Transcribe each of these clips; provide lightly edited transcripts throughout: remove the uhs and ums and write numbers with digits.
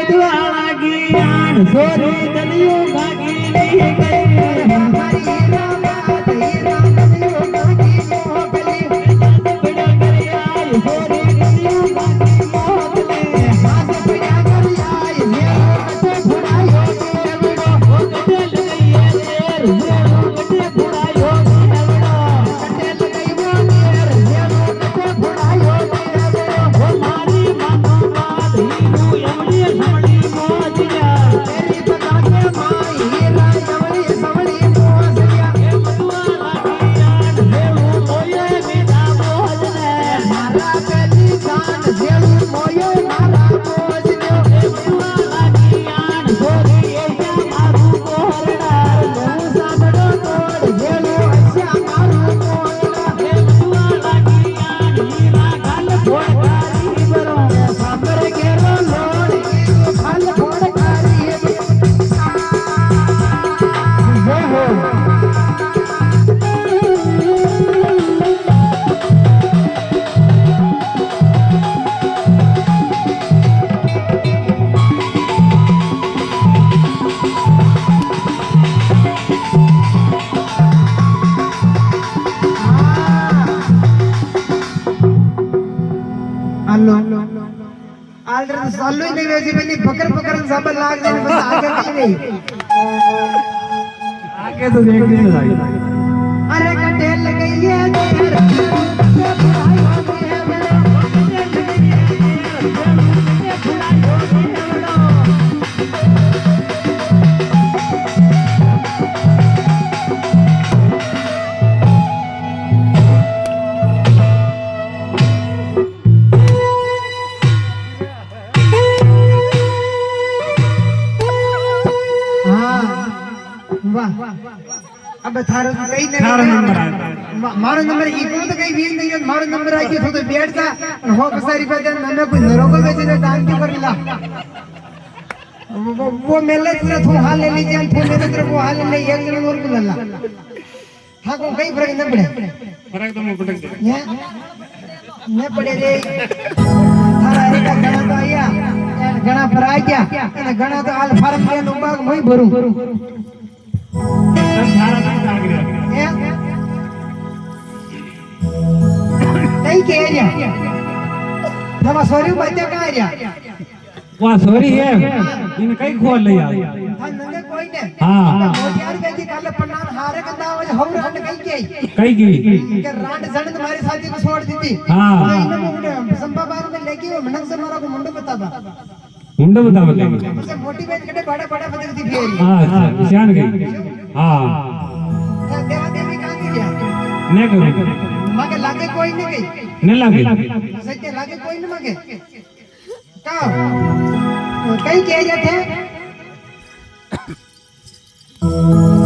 मधुआला की आन सोरी दलियों भागी नहीं गई हमारी रात हीरा दलियों भागी मोहकली बड़ा करिया सोरी दलियों भागी मोहकली हाथ बड़ा करिया ये कटे फुड़ायो देवड़ो ओ कटे लगई है देर ये कटे फुड़ायो देवड़ो कटे लगई वो देर ये कटे फुड़ायो देवड़ो ओ मारी मानो बात ही यमड़ी समड़ी मोजिया तेरी बता के माई हीरा यमड़ी समड़ी मोजिया ए मधुआला की आन देऊ मोये मीठा मोजने मारा पेली जान देऊ मोये मारा मोजने ए मधुआला की आन सोरी एजा मारू मोरड़ा देऊ साबड़ो तोड़ देऊ अच्छा मारू मोरड़ा ए मधुआला की आन हीरा गल फोड़कारी बरो साबर केरो लोड़ गल फोड़कारी हो हेलो आल्टर सालू ही नहीं वैसी बनी पकड़ पकड़ सब लाग देने बस आगे नहीं गई आगे तो देख नहीं भाई अरे कटे लगई है तेरे ते बुराई हो गई है अब थारो कई थारो नंबर आया मारो नंबर इको तो कई वीर नहीं मारो नंबर आई के तो बैठता हो कसारी पे देन नमे कोई नरोगो बेचे दान के कर ला वो मेले तेरे तू हाल ले लीजिए तू मेरे तेरे वो हाल ले एक जन और को लल्ला हां को कई फर्क न पड़े फर्क तो मुझे पड़े न पड़े रे थारा एक गणा तो आया गणा पर आ गया અને ગણા તો હાલ ફાર્મ કે નો બાગ મોય ભરું सारा दिन जाग रहा नहीं कह रहा तब सॉरी बच्चा कहां रहा वहां सॉरी है इन कई खोल ले यार हां नंगे कोई ने हां यार बेटी कल पन्नान हारे कंदा हो हम रांड कई की के रांड जण तुम्हारी साथी को छोड़ दी थी हां इन मुंडे संपा बार में लेके वो मनक से मारा को मुंडे बता मुंडे बता बोलेंगे उसे मोटी बेच के बड़ा बड़ा बदल दी फेर हां जान गई हां देवा देवी कहां गया ने करो मगे लागे कोई नहीं गई ने लागे सच्चे लागे कोई नहीं मगे का कई कह जाते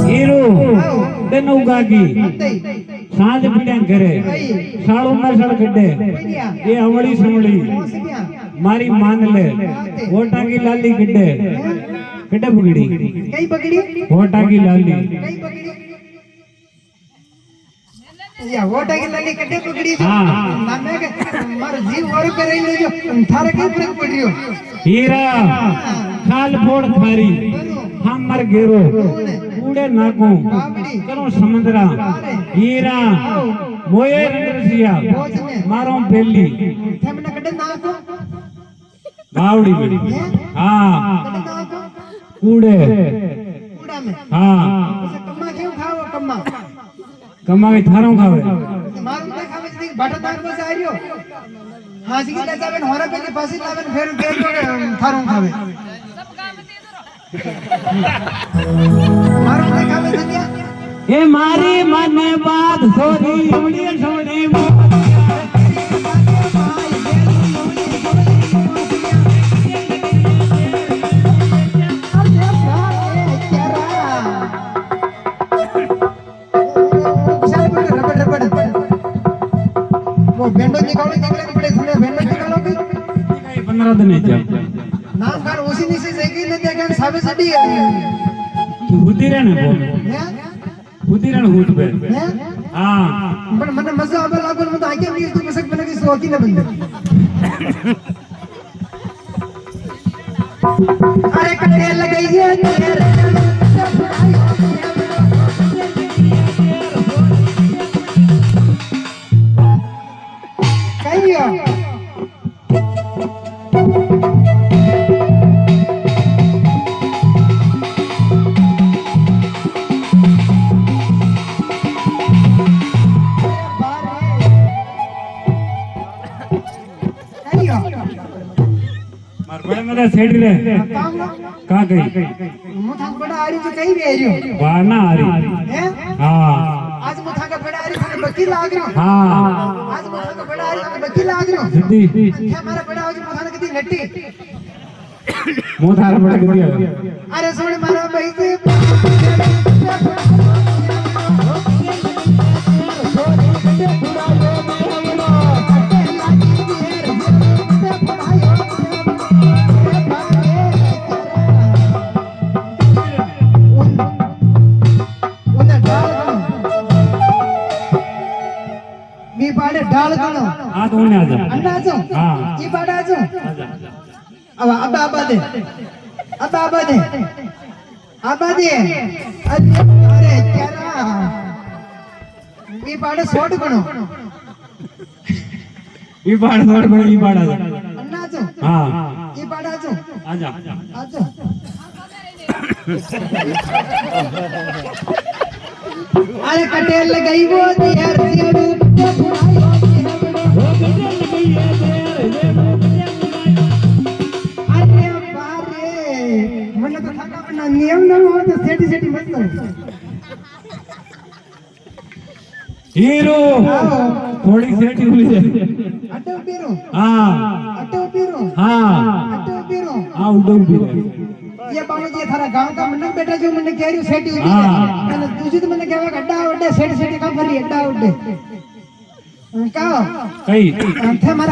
हीरो दिन उगागी सांझ पड़े घरे सालों में सड़ गड्ढे ये अमड़ी समड़ी मारी मान ले वोटा की लाली गड्ढे गड्ढे पकड़ी कई पकड़ी वोटा की लाली कई पकड़ी या वोटा की लाली गड्ढे पकड़ी हां नामे के मार जीव और करे ले जो थारे के फर्क पड़ रियो हीरा खाल फोड़ थारी हम मर गेरो कूड़े नाको करो समुद्रा हीरा मोये रंगरसिया मारो बेली थमने कड़े नाको बावड़ी बड़ी हां कूड़े कूड़ा में हां उसे कम्मा क्यों खाओ कम्मा कम्मा के थारों खावे मारू ना खावे जी बाटा दार में आ रियो हासी के जाबन होरा पे के फांसी लावन फेर थारों खावे मारू ना खावे दुनिया ए मारी माने बात सोरी उमड़ी सोरी मो बेंडो निकालो निकले पड़े थोड़े बेंडो निकालो भी 15 दिन है नाम कर उसी नीचे सेगी ले देखन साबे सडी तू हुती रहने बोल हुती रहने हुत पे हां पण મને મજા આવે लागल મને આકે મીર તું મસક બને કે સોકી ન બંધ अरे कटे लगी है तेरे कहियो मार बड़ा मेरा सेठ रे का गई मुथा बड़ा आरी जो कही बेरियो वाना आ रही हैं हां आज मुथा का बड़ा आरी थाने बकी लाग रहो हां आज मुथा का बड़ा आरी थाने बकी लाग रहो सिद्धि क्या हमारा बड़ा हो जो मुथा ने कितनी नट्टी मुंह थारा बड़ा कर दिया अरे सुन मारा भाई से डाल गणो हां तो ने आजा अन्ना आजो हां ई बाड़ा आजो आजा अब अब्बा दे अरे क्या ई बाड़ा सोट गणो ई बाड़ छोड़ बड़ी ई बाड़ आजा अन्ना आजो हां ई बाड़ा आजो आजा आजो अरे कटेल लगाई वो यार सेड़ू बुढ़ाई हो गई अरे बारे मन तो थका बना नियम न हो तो सेटी सेटी मत करो हीरो थोड़ी सेठी हुई है अटो पीरो हां हां अटो पीरो हां उडो भी ये बाबू जी थारा गांव का मंडक बेटा जो मैंने कह रही सेटी हुई हाँ। है मैंने तुझे तो मैंने कहा अड्डा उड्डे सेटी सेटी का भरी अड्डा उड्डे का कई अंथे हमारा